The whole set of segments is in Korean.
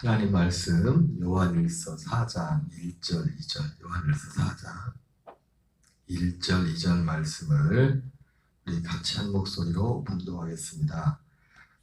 하나님 말씀 요한일서 4장 1절 2절 요한일서 4장 1절 2절 말씀을 우리 같이 한 목소리로 봉독하겠습니다.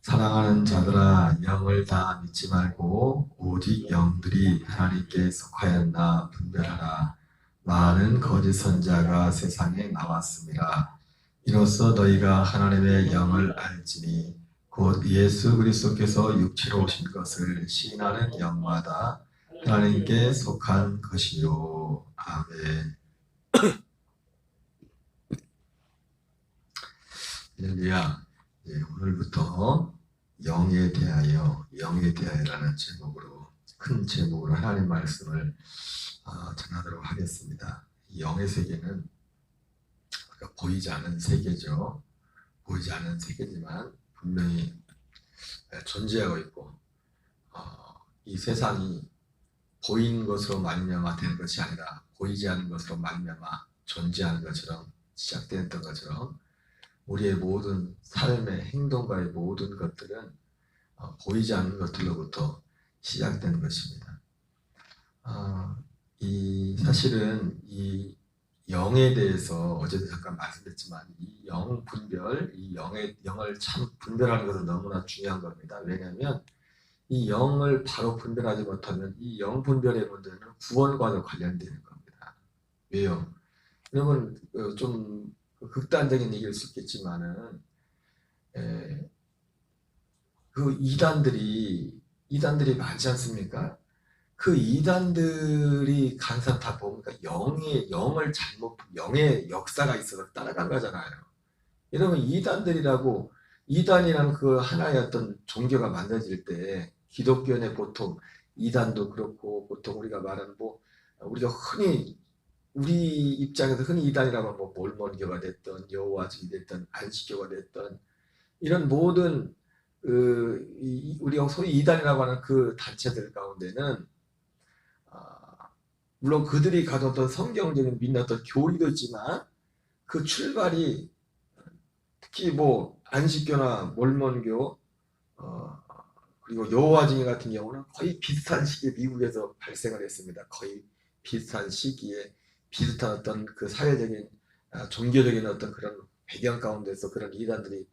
사랑하는 자들아 영을 다 믿지 말고 오직 영들이 하나님께 속하였나 분별하라. 많은 거짓 선자가 세상에 나왔습니다. 이로써 너희가 하나님의 영을 알지니 곧 예수 그리스도께서 육체로 오신 것을 시인하는 영마다 하나님께 속한 것이요. 아멘. 할렐루야. 오늘부터 영에 대하여라는 제목으로 큰 제목으로 하나님 말씀을 전하도록 하겠습니다. 이 영의 세계는 보이지 않은 세계죠. 보이지 않은 세계지만 분명히 존재하고 있고 이 세상이 보이는 것으로 말미암아 되는 것이 아니라 보이지 않는 것으로 말미암아 존재하는 것처럼 시작되었던 것처럼 우리의 모든 삶의 행동과의 모든 것들은 보이지 않는 것들로부터 시작되는 것입니다. 사실은 이 영에 대해서 어제도 잠깐 말씀드렸지만 이 영 분별, 이 영을 참 분별하는 것은 너무나 중요한 겁니다. 왜냐하면 이 영을 바로 분별하지 못하면 이 영 분별의 문제는 구원과도 관련되는 겁니다. 왜요? 그러면 좀 극단적인 얘기일 수 있겠지만은 그 이단들이 많지 않습니까? 그 이단들이 항상 다 보니까 영의 역사가 있어서 따라간 거잖아요. 여러분 이단이라는 그 하나의 어떤 종교가 만들어질 때 기독교의 보통 이단도 그렇고 보통 우리가 말하는 우리가 흔히 우리 입장에서 흔히 이단이라고 하면 몰몬교가 됐던 여호와주의 됐던 안식교가 됐던 이런 모든 우리가 소위 이단이라고 하는 그 단체들 가운데는 물론 그들이 가졌던 성경적인 믿었던 교리도 있지만 그 출발이 특히 안식교나 몰몬교 그리고 여호와주의 같은 경우는 거의 비슷한 시기에 미국에서 발생을 했습니다. 거의 비슷한 시기에 비슷한 어떤 그 사회적인 종교적인 어떤 그런 배경 가운데서 그런 이단들이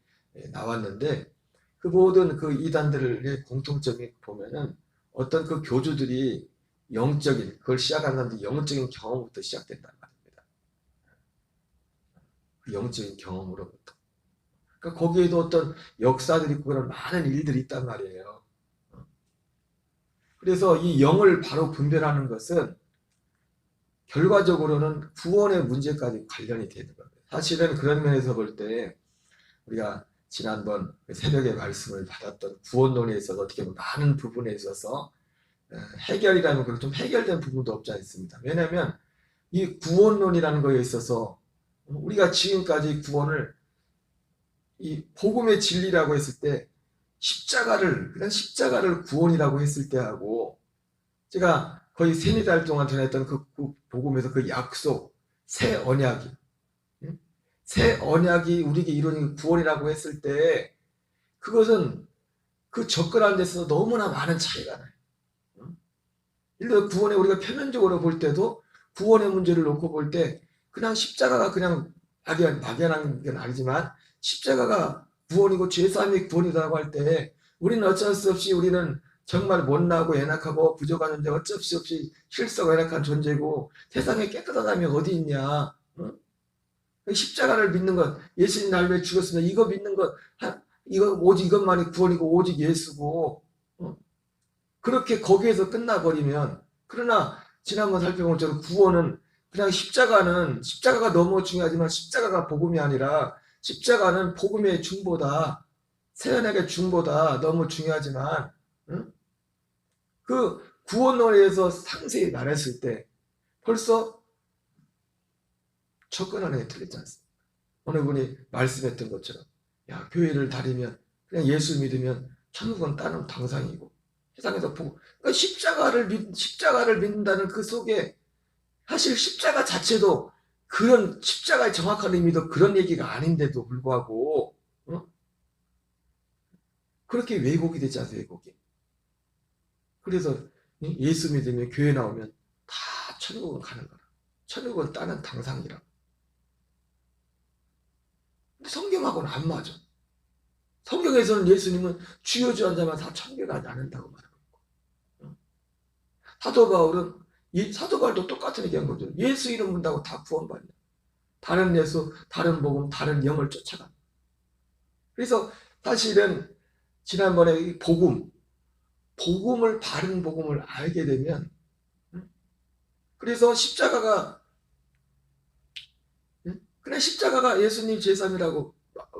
나왔는데 그 모든 그 이단들의 공통점이 보면은 어떤 그 교주들이 그걸 시작한 사람들이 영적인 경험부터 시작된다는 말입니다. 그 영적인 경험으로부터. 그러니까 거기에도 어떤 역사들이 있고 그런 많은 일들이 있단 말이에요. 그래서 이 영을 바로 분별하는 것은 결과적으로는 구원의 문제까지 관련이 되는 겁니다. 사실은 그런 면에서 볼 때 우리가 지난번 새벽에 말씀을 받았던 구원론에 있어서 어떻게 보면 많은 부분에 있어서 해결이라는 건 좀 해결된 부분도 없지 않습니다. 왜냐하면 이 구원론이라는 거에 있어서 우리가 지금까지 구원을 이 복음의 진리라고 했을 때 그냥 십자가를 구원이라고 했을 때하고 제가 거의 3-4달 동안 전했던 그 복음에서 그 약속, 새 언약이 우리에게 이루어진 구원이라고 했을 때 그것은 그 접근하는 데서 너무나 많은 차이가 나요. 예를 들어 구원에 우리가 표면적으로 볼 때도 구원의 문제를 놓고 볼 때 그냥 십자가가 그냥 막연한 건 아니지만 십자가가 구원이고 죄사함이 구원이라고 할 때 우리는 어쩔 수 없이 우리는 정말 못나고 연약하고 부족한 존재, 어쩔 수 없이 실수하고 연약한 존재고 세상에 깨끗한 사람이 어디 있냐. 십자가를 믿는 것, 예수님 날 위해 죽었으면 이거 믿는 것, 오직 이것만이 구원이고 오직 예수고 그렇게 거기에서 끝나버리면 그러나 지난번 살펴본 것처럼 구원은 그냥 십자가가 너무 중요하지만 십자가가 복음이 아니라 십자가는 복음의 중보다 세연하게 중보다 너무 중요하지만 그 구원론에서 상세히 말했을 때 벌써 접근하는 게 틀리지 않습니까? 어느 분이 말씀했던 것처럼 교회를 다니면 그냥 예수 믿으면 천국은 따는 당상이고 세상에서 그러니까 십자가를 믿는다는 그 속에 사실 십자가 자체도 그런 십자가의 정확한 의미도 그런 얘기가 아닌데도 불구하고 그렇게 왜곡이 되지 않아요? 왜곡이. 그래서 예수 믿으면 교회 나오면 다 천국은 가는 거라. 천국은 따는 당상이라. 근데 성경하고는 안 맞아. 성경에서는 예수님은 주여 주 한 자만 다 천국에 가지 않는다고 말하고 있고, 사도 바울은 사도 바울도 똑같은 얘기한 거죠. 예수 이름 문다고 다 구원받냐. 다른 예수, 다른 복음, 다른 영을 쫓아가. 그래서 사실은 지난번에 이 복음을 바른 복음을 알게 되면, 그래서 그냥 십자가가 예수님 제3이라고,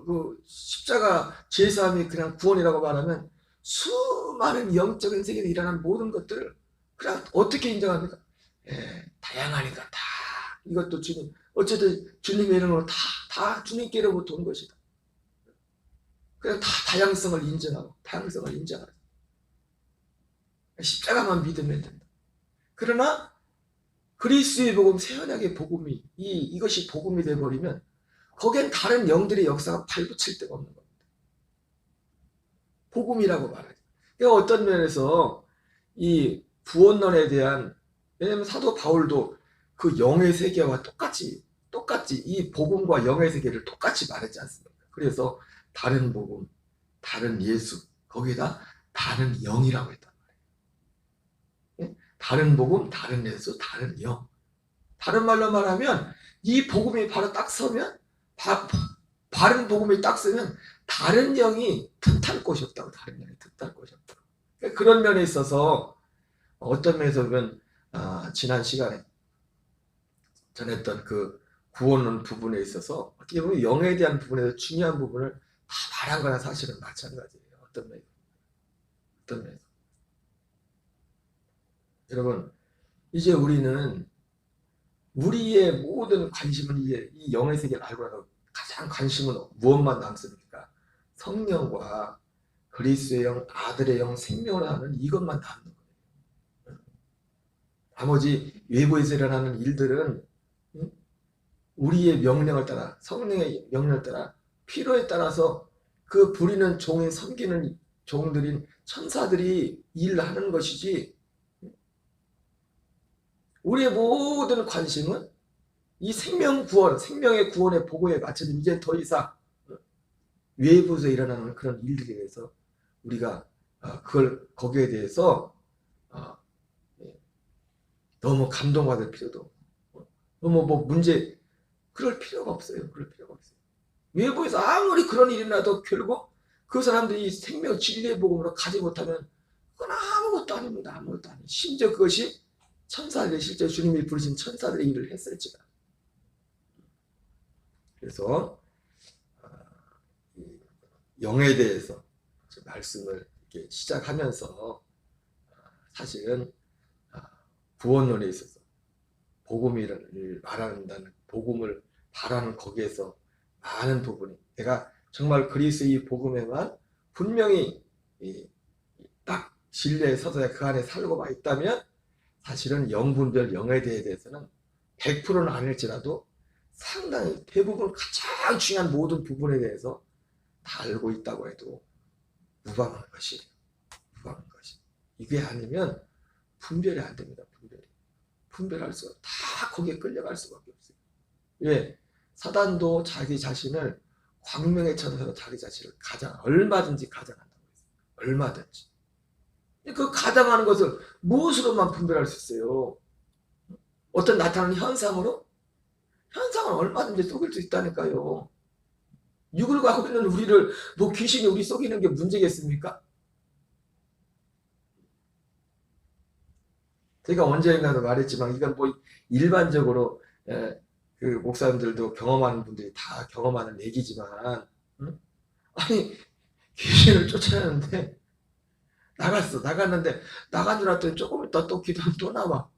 그 십자가 제3이 그냥 구원이라고 말하면 수많은 영적인 세계에 일어난 모든 것들을 그냥 어떻게 인정합니까? 다양하니까 다 이것도 주님, 어쨌든 주님의 이름으로 다 주님께로부터 온 것이다. 그냥 다 다양성을 인정하고 십자가만 믿으면 된다. 그러나 그리스도의 복음, 새 언약의 복음이 이것이 복음이 되어버리면 거기엔 다른 영들의 역사가 발붙일 데가 없는 겁니다. 복음이라고 말하죠. 그러니까 어떤 면에서 이 구원론에 대한, 왜냐하면 사도 바울도 그 영의 세계와 똑같이 이 복음과 영의 세계를 똑같이 말했지 않습니까? 그래서 다른 복음, 다른 예수, 거기에다 다른 영이라고 했단 말이에요. 다른 복음, 다른 예수, 다른 영. 다른 말로 말하면 이 복음이 바로 딱 서면, 바른 복음이 딱 서면 다른 영이 틈탈 곳이 없다고. 다른 영이 틈탈 곳이 없다고. 그런 면에 있어서 어떤 면에서 보면 지난 시간에 전했던 그 구원론 부분에 있어서 어떻게 보면 영에 대한 부분에서 중요한 부분을 다 말한 거나 사실은 마찬가지예요. 어떤 면에서. 여러분, 이제 우리는 우리의 모든 관심은 이제 이 영의 세계를 알고 나서 가장 관심은 무엇만 남습니까? 성령과 그리스도의 영, 아들의 영, 생명을 하는 이것만 남는 거예요. 나머지 외부에서 일어나는 일들은 우리의 명령을 따라, 성령의 명령을 따라, 필요에 따라서 그 부리는 종인, 섬기는 종들인 천사들이 일하는 것이지, 우리의 모든 관심은 이 생명의 구원의 보고에 맞춰진, 이제 더 이상 외부에서 일어나는 그런 일들에 대해서 우리가 거기에 대해서 너무 감동받을 필요도 없고, 너무 그럴 필요가 없어요. 외부에서 아무리 그런 일이 나도 결국 그 사람들이 생명 진리의 복음으로 가지 못하면 그건 아무것도 아닙니다. 심지어 그것이 천사들이, 실제 주님이 부르신 천사들의 일을 했을지라. 그래서 영에 대해서 말씀을 이렇게 시작하면서 사실은 구원론에 있어서 복음을 말한다는, 복음을 바라는 거기에서 많은 부분이, 내가 정말 그리스도의 복음에만 분명히 딱 진리에 서서 그 안에 살고만 있다면 사실은 영분별 영에 대해서는 100%는 아닐지라도 상당히 대부분 가장 중요한 모든 부분에 대해서 다 알고 있다고 해도 무방한 것이. 이게 아니면 분별이 안 됩니다. 분별할 수가, 다 거기에 끌려갈 수밖에 없어요. 왜? 사단도 자기 자신을 광명의 천사로 자기 자신을 얼마든지 가장한다고 했어요. 얼마든지. 그 가장하는 것을 무엇으로만 분별할 수 있어요? 어떤 나타나는 현상으로? 현상은 얼마든지 속일 수 있다니까요. 육을 가고 있는 우리를 귀신이 우리 속이는 게 문제겠습니까? 제가 언젠가도 말했지만 이건 일반적으로 그 목사님들도 경험하는 분들이 다 경험하는 얘기지만, 아니 귀신을 쫓아내는데 나갔는데 나간 줄 알았더니 조금 있다 또 기도하면 또 나와.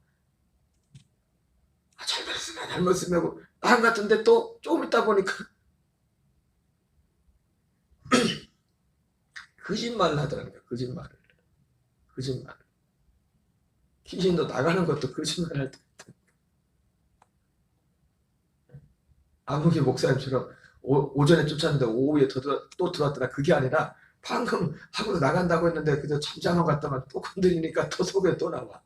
잘못했으면 하고 나간 것 같은데 또 조금 있다 보니까 거짓말을 하더라고요. 거짓말을. 귀신도 나가는 것도 거짓말 할 때. 아무개 목사님처럼 오전에 쫓았는데 오후에 또 들어왔더라. 그게 아니라 방금 하고 나간다고 했는데 그저 잠자만 갔다가 또 건드리니까 또 속에 또 나와.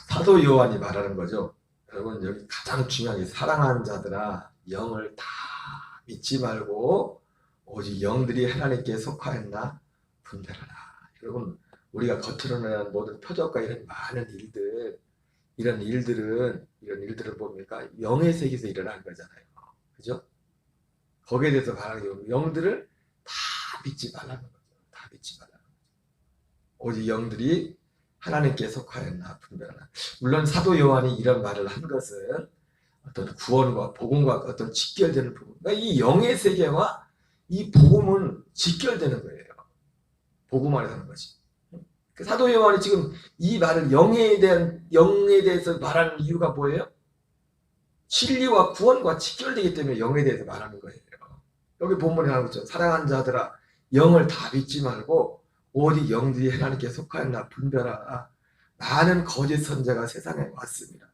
사도 요한이 말하는 거죠. 여러분 여기 가장 중요한 게 사랑하는 자들아 영을 다 믿지 말고 오직 영들이 하나님께 속하였나 분별하라. 여러분 우리가 겉으로는 모든 표적과 이런 많은 일들 이런 일들은 뭡니까? 영의 세계에서 일어나는 거잖아요. 그죠? 거기에 대해서 말하는 게 영들을 다 믿지 말라는 거죠. 다 믿지 말라는 거죠. 오직 영들이 하나님께 속하였나 분별하라. 물론 사도 요한이 이런 말을 한 것은 어떤 구원과 복음과 어떤 직결되는 부분. 그러니까 이 영의 세계와 이 복음은 직결되는 거예요. 복음 안에서 하는 거지. 그 사도 요한이 지금 이 말을 영에 대해서 말하는 이유가 뭐예요? 진리와 구원과 직결되기 때문에 영에 대해서 말하는 거예요. 여기 본문에 나오고 있죠. 사랑하는 자들아 영을 다 믿지 말고 오직 영들이 하나님께 속하였나 분별하라. 많은 거짓 선자가 세상에 왔습니다.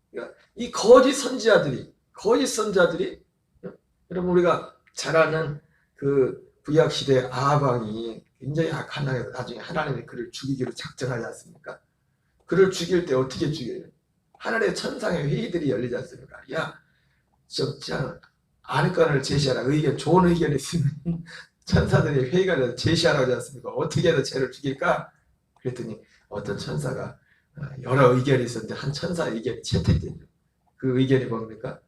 그러니까 이 거짓 선자들이 여러분 우리가 잘 아는 그 구약 시대 아합 왕이 굉장히 악한 왕에서 나중에 하나님이 그를 죽이기로 작정하지 않습니까? 그를 죽일 때 어떻게 죽여요? 하늘의 천상의 회의들이 열리지 않습니까? 야, 저 안건을 제시하라. 좋은 의견이 있으면 천사들이 회의가 돼서 제시하라고 하지 않습니까? 어떻게 해서 쟤를 죽일까? 그랬더니 어떤 천사가 여러 의견이 있었는데 한 천사 의견이 채택되죠. 그 의견이 뭡니까?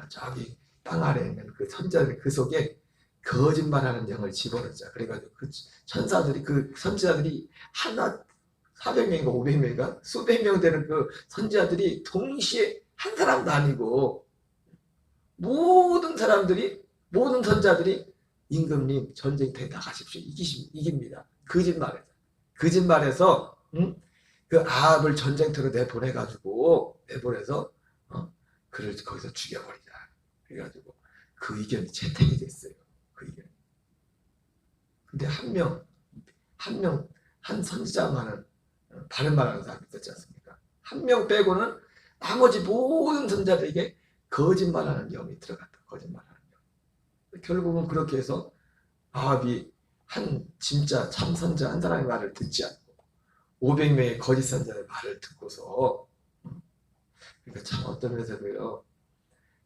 저기 땅 아래에 있는 그 선자들 그 속에 거짓말하는 영을 집어넣자. 그래가지고 그 천사들이 그 선지자들이 하나 400명인가 500명인가 수백 명 되는 그 선지자들이 동시에 한 사람도 아니고 모든 선자들이 임금님 전쟁터에 나가십시오. 이깁니다. 거짓말해서 그 아합을 전쟁터로 내보내서 그를 거기서 죽여버리자. 그래가지고 그 의견이 채택이 됐어요. 그 의견. 근데 한 선지자만은 바른 말하는 사람이 있었지 않습니까? 한 명 빼고는 나머지 모든 선자들에게 거짓말하는 영이 들어갔다. 거짓말하는 영. 결국은 그렇게 해서 아합이 진짜 참 선자 한 사람의 말을 듣지 않고 500명의 거짓 선자의 말을 듣고서 그러니까 참 어떤 면에서도요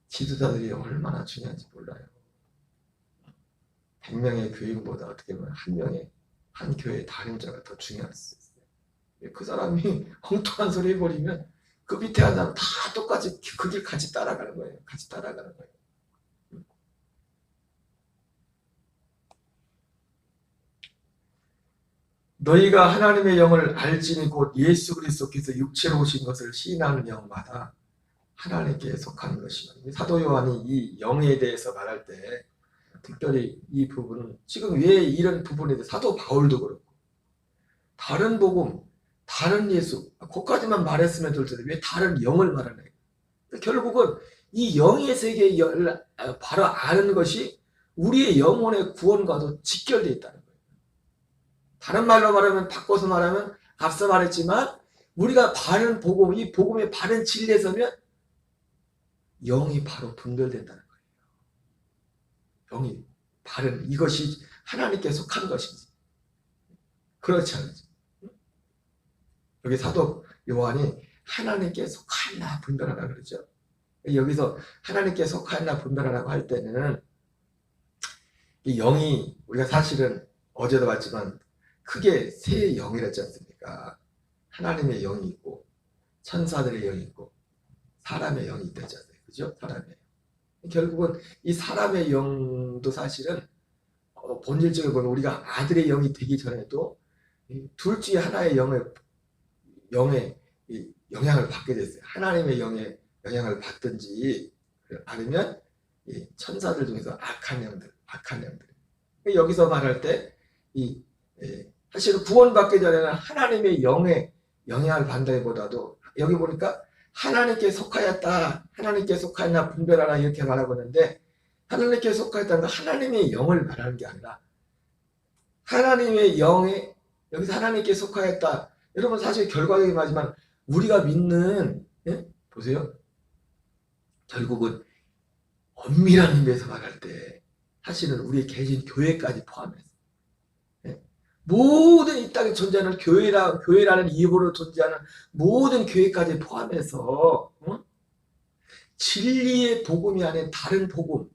지도자들이 얼마나 중요한지 몰라요. 100명의 교인보다 어떻게 보면 한 교회의 담임자가 더 중요할 수 있어요. 그 사람이 엉뚱한 소리 해버리면 그 밑에 한 사람 다 똑같이 그 길 같이 따라가는 거예요. 너희가 하나님의 영을 알지니 곧 예수 그리스도께서 육체로 오신 것을 시인하는 영마다 하나님께 속한 것이요. 사도 요한이 이 영에 대해서 말할 때 특별히 이 부분은 지금 왜 이런 부분에 대해서 사도 바울도 그렇고 다른 복음, 다른 예수 그것까지만 말했으면 될 텐데 왜 다른 영을 말하냐. 결국은 이 영의 세계를 바로 아는 것이 우리의 영혼의 구원과도 직결되어 있다는 거예요. 다른 말로 말하면 바꿔서 말하면 앞서 말했지만 우리가 바른 복음, 이 복음의 바른 진리에 서면 영이 바로 분별된다는 거예요. 영이 바른 이것이 하나님께 속한 것인지 그렇지 않은지. 여기 사도 요한이 하나님께 속하였나 분별하라 그러죠. 여기서 하나님께 속하였나 분별하라고 할 때는 이 영이 우리가 사실은 어제도 봤지만 크게 세 영이랬지 않습니까? 하나님의 영이 있고 천사들의 영이 있고 사람의 영이 있다지 않습니까? 그죠? 사람의 결국은 이 사람의 영도 사실은 본질적으로 보면 우리가 아들의 영이 되기 전에도 둘 중에 하나의 영의 영향을 받게 됐어요. 하나님의 영의 영향을 받든지 아니면 천사들 중에서 악한 영들. 여기서 말할 때 사실은 구원받기 전에는 하나님의 영의 영향을 받는다기보다도 여기 보니까 하나님께 속하였다, 하나님께 속하였나 분별하라 이렇게 말하고 있는데 하나님께 속하였다는 건 하나님의 영을 말하는 게 아니라 하나님의 영에 여기서 하나님께 속하였다 여러분 사실 결과적인 말이지만 우리가 믿는 보세요. 결국은 엄밀한 의미에서 말할 때 사실은 우리 개신 교회까지 포함해서 모든 이 땅에 존재하는 교회라는 이름으로 존재하는 모든 교회까지 포함해서 진리의 복음이 아닌 다른 복음,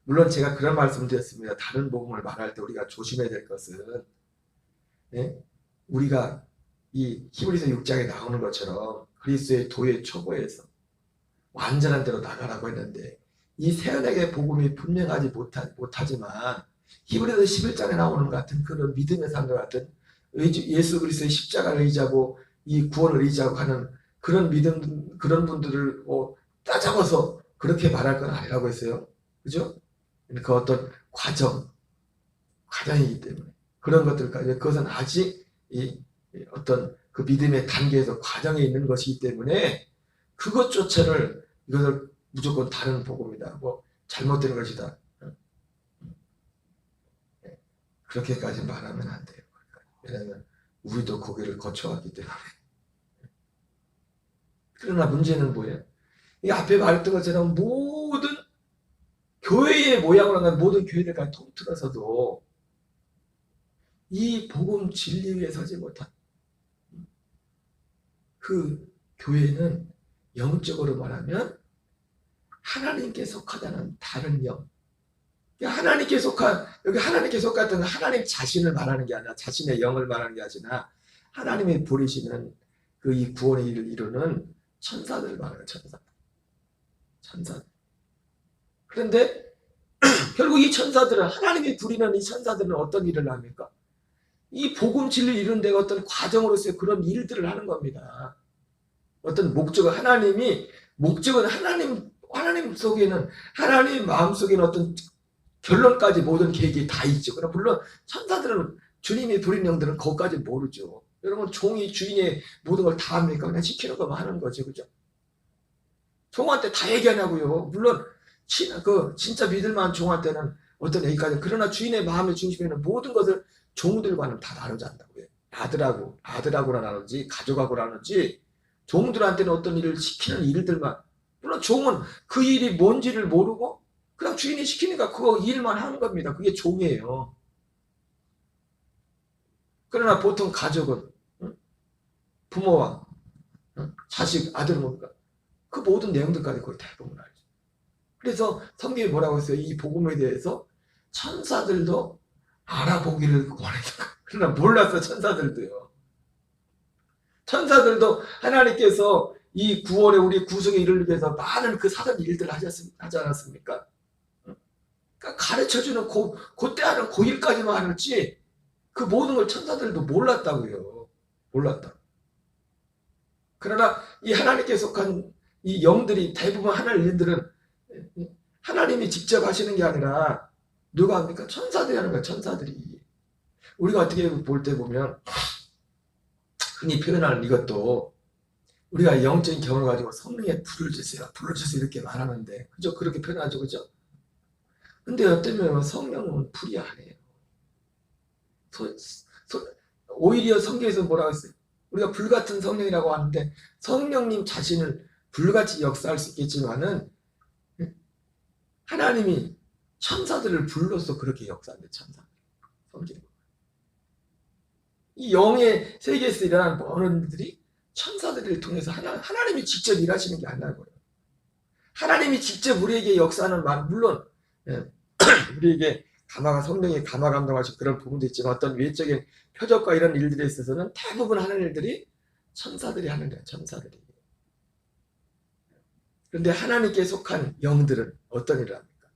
물론 제가 그런 말씀 드렸습니다. 다른 복음을 말할 때 우리가 조심해야 될 것은 우리가 이 히브리서 6장에 나오는 것처럼 그리스도의 도의 초보에서 완전한 대로 나가라고 했는데 이 세언에게 복음이 분명하지 못하지만 히브리서 11장에 나오는 같은 그런 믿음의 삶과 같은 예수 그리스도의 십자가를 의지하고 이 구원을 의지하고 하는 그런 믿음, 그런 분들을 따잡아서 그렇게 말할 건 아니라고 했어요. 그죠? 그 어떤 과정이기 때문에 그런 것들까지 그것은 아직 이 어떤 그 믿음의 단계에서 과정에 있는 것이기 때문에 그것조차를 이것을 무조건 다른 복음이다. 잘못된 것이다. 그렇게까지 말하면 안 돼요. 왜냐하면 우리도 고개를 거쳐왔기 때문에. 그러나 문제는 뭐예요? 이 앞에 말했던 것처럼 모든 교회의 모양으로 하는 모든 교회들까지 통틀어서도 이 복음 진리 위에 서지 못한 그 교회는 영적으로 말하면 하나님께 속하다는 다른 영. 하나님께 속한, 여기 하나님께 속했던 하나님 자신을 말하는 게 아니라 자신의 영을 말하는 게 아니라 하나님이 부리시는 그 이 구원의 일을 이루는 천사들을 말하는 천사들. 그런데 결국 이 천사들은 하나님이 부리는 이 천사들은 어떤 일을 합니까? 이 복음 진리를 이루는 데가 어떤 과정으로서의 그런 일들을 하는 겁니다. 어떤 목적은 하나님 속에는 하나님 마음 속에는 어떤 결론까지 모든 계획이 다 있죠. 그러나 물론 천사들은 주님이 부린 영들은 그것까지 모르죠. 여러분 종이 주인의 모든 걸 다 합니까? 그냥 시키는 것만 하는 거죠. 그죠? 종한테 다 얘기하냐고요. 물론 진짜 믿을만한 종한테는 어떤 얘기까지. 그러나 주인의 마음의 중심에는 모든 것을 종들과는 다 나누지 않는다고요. 아들하고나 나누지 가족하고 나누지 종들한테는 어떤 일을 시키는 일들만. 물론 종은 그 일이 뭔지를 모르고 그냥 주인이 시키니까 그거 일만 하는 겁니다. 그게 종이에요. 그러나 보통 가족은 부모와 자식, 아들 뭔가 그 모든 내용들까지 거의 대부분 알죠. 그래서 성경이 뭐라고 했어요? 이 복음에 대해서 천사들도 알아보기를 원했다. 그러나 몰랐어 천사들도요. 천사들도 하나님께서 이 구원에 우리 구속에 이르기 위해서 많은 그 사전 일들을 하지 않았습니까? 그러니까 가르쳐주는 그때 하는 그 일까지만 하지 그 모든 걸 천사들도 몰랐다고요. 몰랐다. 그러나 이 하나님께 속한 이 영들이 대부분 하는 일들은 하나님이 직접 하시는 게 아니라 누가 합니까? 천사들이 하는 거야. 천사들이. 우리가 어떻게 볼 때 보면 흔히 표현하는 이것도 우리가 영적인 경험을 가지고 성령의 불을 주세요. 이렇게 말하는데 그죠? 그렇게 표현하죠. 그죠? 근데 어쩌면 성령은 불이 아니에요. 오히려 성경에서 뭐라고 했어요? 우리가 불같은 성령이라고 하는데 성령님 자신을 불같이 역사할 수 있겠지만은 하나님이 천사들을 불로서 그렇게 역사한대. 천사들. 성경. 이 영의 세계에서 일어나는 모든 일들이 천사들을 통해서 하나님이 직접 일하시는 게 아니라고요. 하나님이 직접 우리에게 역사하는 말, 물론 우리에게 성령이 감화 감동하시고 그런 부분도 있지만 어떤 외적인 표적과 이런 일들에 있어서는 대부분 하는 일들이 천사들이 하는 거예요. 천사들이. 그런데 하나님께 속한 영들은 어떤 일을 합니까?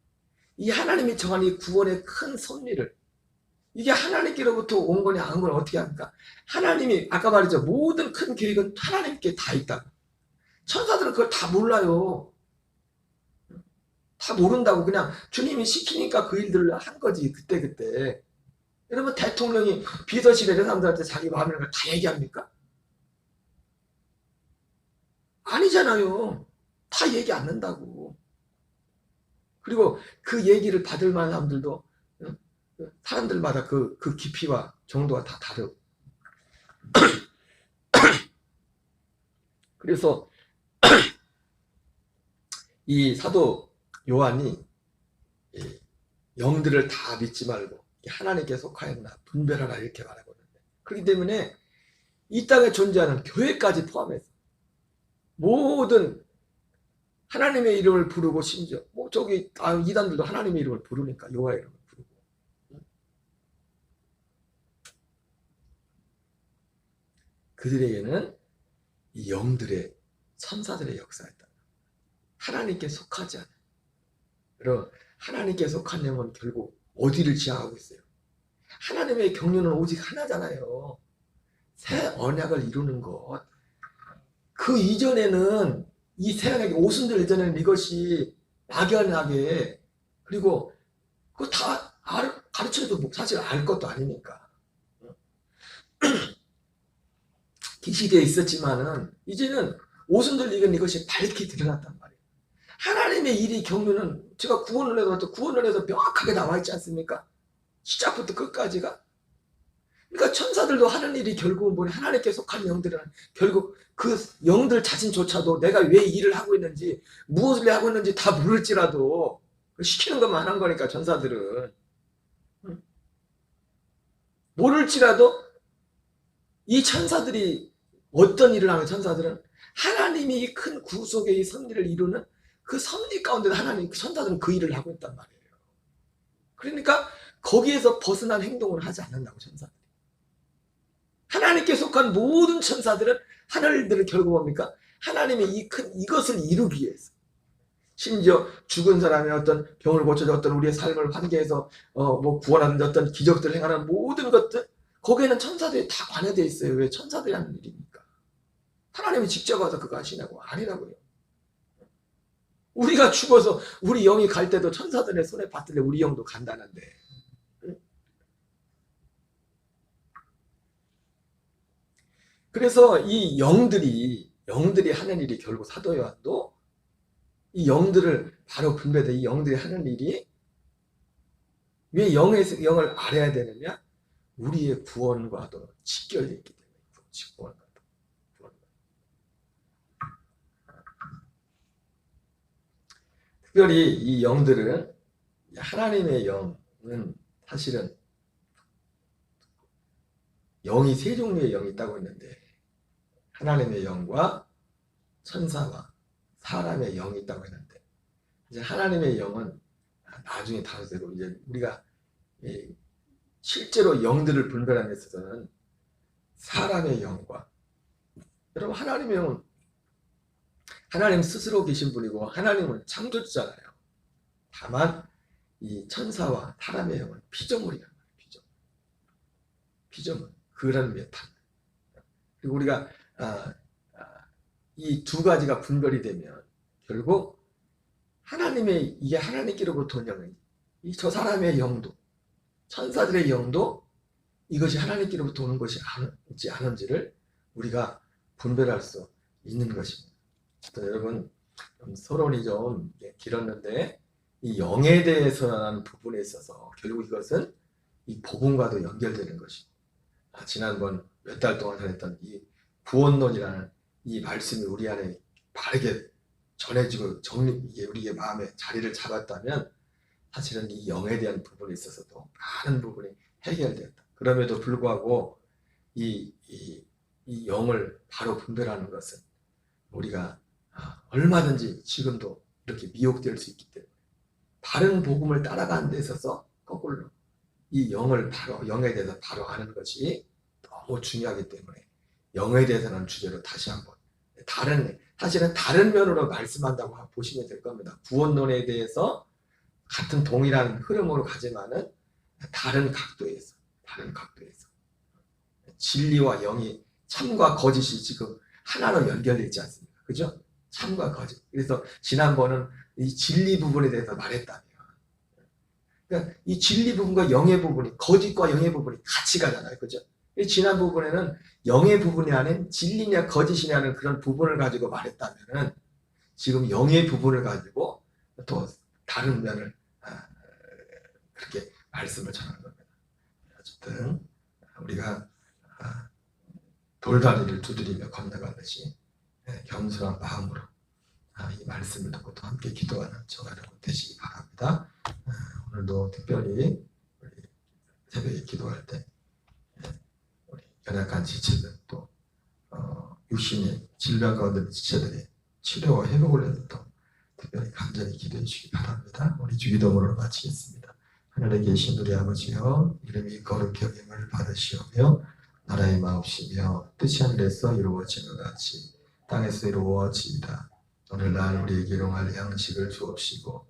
이 하나님이 정한 이 구원의 큰 섭리를 이게 하나님께로부터 온 거냐 안 거냐 어떻게 합니까? 하나님이 아까 말했죠. 모든 큰 계획은 하나님께 다 있다. 천사들은 그걸 다 몰라요. 다 모른다고 그냥 주님이 시키니까 그 일들을 한 거지 그때. 여러분 대통령이 비서실에 사람들한테 자기 마음에 있는 걸 다 얘기합니까? 아니잖아요. 다 얘기 안 한다고. 그리고 그 얘기를 받을 만한 사람들도 사람들마다 그 깊이와 정도가 다 다르고 그래서 이 사도 요한이 이 영들을 다 믿지 말고 하나님께 속하였나 분별하라 이렇게 말하거든요. 그렇기 때문에 이 땅에 존재하는 교회까지 포함해서 모든 하나님의 이름을 부르고, 심지어 뭐 저기 이단들도 하나님의 이름을 부르니까 여호와의 이름을 부르고, 그들에게는 이 영들의 천사들의 역사였다. 하나님께 속하지 않아. 여러분, 하나님께 속한 영은 결국 어디를 지향하고 있어요? 하나님의 경륜은 오직 하나잖아요. 새 언약을 이루는 것. 그 이전에는 이 새 언약의 오순절 이전에는 이것이 막연하게, 그리고 그거 다 가르쳐도 사실 알 것도 아니니까 기시되어 있었지만은 이제는 오순절 이건 이것이 밝게 드러났단 말이에요. 하나님의 일이 경륜은 제가 구원을 해서 명확하게 나와 있지 않습니까? 시작부터 끝까지가. 그러니까 천사들도 하는 일이 결국은 뭐냐, 하나님께 속한 영들은 결국 그 영들 자신조차도 내가 왜 일을 하고 있는지, 무엇을 하고 있는지 다 모를지라도 시키는 것만 하는 거니까, 천사들은 모를지라도 이 천사들이 어떤 일을 하면, 천사들은 하나님이 이 큰 구속의 이 섭리를 이루는 그 섭리 가운데 하나님, 천사들은 그 일을 하고 있단 말이에요. 그러니까 거기에서 벗어난 행동을 하지 않는다고, 천사들이. 하나님께 속한 모든 천사들은 하늘들을 결국 뭡니까? 하나님의 이 큰 이것을 이루기 위해서, 심지어 죽은 사람의 어떤 병을 고쳐줘, 어떤 우리의 삶을 환기해서 뭐 구원하는 어떤 기적들을 행하는 모든 것들, 거기에는 천사들이 다 관여되어 있어요. 왜? 천사들이 하는 일이니까. 하나님이 직접 와서 그거 하시냐고? 아니라고요. 우리가 죽어서 우리 영이 갈 때도 천사들의 손에 받들려 우리 영도 간다는데. 그래서 이 영들이 하는 일이, 결국 사도 요한도 이 영들을 바로 분별해. 이 영들이 하는 일이 왜 영을 알아야 되느냐? 우리의 구원과도 직결되어 있기 때문에. 특별히 이 영들은, 하나님의 영은 사실은 영이 세 종류의 영이 있다고 했는데, 하나님의 영과 천사와 사람의 영이 있다고 했는데, 이제 하나님의 영은 나중에 다루대로 이제 우리가 실제로 영들을 분별하는 데 있어서는 사람의 영과, 여러분, 하나님의 영은 하나님 스스로 계신 분이고 하나님은 창조주잖아요. 다만 이 천사와 사람의 영은 피조물이란 말이에요. 피조물. 그런 메타. 그리고 우리가 이 두 가지가 분별이 되면 결국 하나님의, 이게 하나님께로부터 온 영은, 저 사람의 영도 천사들의 영도 이것이 하나님께로부터 오는 것이 아닌지 아닌지를 우리가 분별할 수 있는 것입니다. 여러분, 서론이 좀 길었는데 이 영에 대해서라는 부분에 있어서 결국 이것은 이 복음과도 연결되는 것이고, 지난번 몇 달 동안 전했던 이 구원론이라는 이 말씀이 우리 안에 바르게 전해지고 이게 우리의 마음에 자리를 잡았다면 사실은 이 영에 대한 부분에 있어서도 많은 부분이 해결되었다. 그럼에도 불구하고 이 영을 바로 분별하는 것은 우리가 얼마든지 지금도 이렇게 미혹될 수 있기 때문에, 바른 복음을 따라가는 데 있어서 거꾸로 이 영을 바로, 영에 대해서 바로 아는 것이 너무 중요하기 때문에 영에 대해서는 주제로 다시 한번 사실은 다른 면으로 말씀한다고 보시면 될 겁니다. 구원론에 대해서 같은 동일한 흐름으로 가지만은 다른 각도에서 진리와 영이, 참과 거짓이 지금 하나로 연결되어 있지 않습니까? 그죠? 참과 거짓. 그래서 지난번은 이 진리 부분에 대해서 말했다면, 그러니까 이 진리 부분과 영의 부분이, 거짓과 영의 부분이 같이 가잖아요. 그죠? 지난 부분에는 영의 부분이 아닌 진리냐 거짓이냐는 그런 부분을 가지고 말했다면은, 지금 영의 부분을 가지고 또 다른 면을 그렇게 말씀을 전하는 겁니다. 어쨌든 우리가 돌다리를 두드리며 건너가듯이 겸손한 마음으로 이 말씀을 듣고 또 함께 기도하는 저와 여러분 되시기 바랍니다. 오늘도 특별히 우리 새벽에 기도할 때 우리 연약한 지체들 또 육신의 질병 가운데 있는 지체들이 치료와 회복을 위해서 또 특별히 간절히 기도해 주시기 바랍니다. 우리 주기도문으로 마치겠습니다. 하늘에 계신 우리 아버지여, 이름이 거룩히 여김을 받으시오며 나라의 마옵시며 뜻이 하늘에서 이루어지는 것 같이 땅에서 이루어지이다. 오늘날 우리에게 일용할 양식을 주옵시고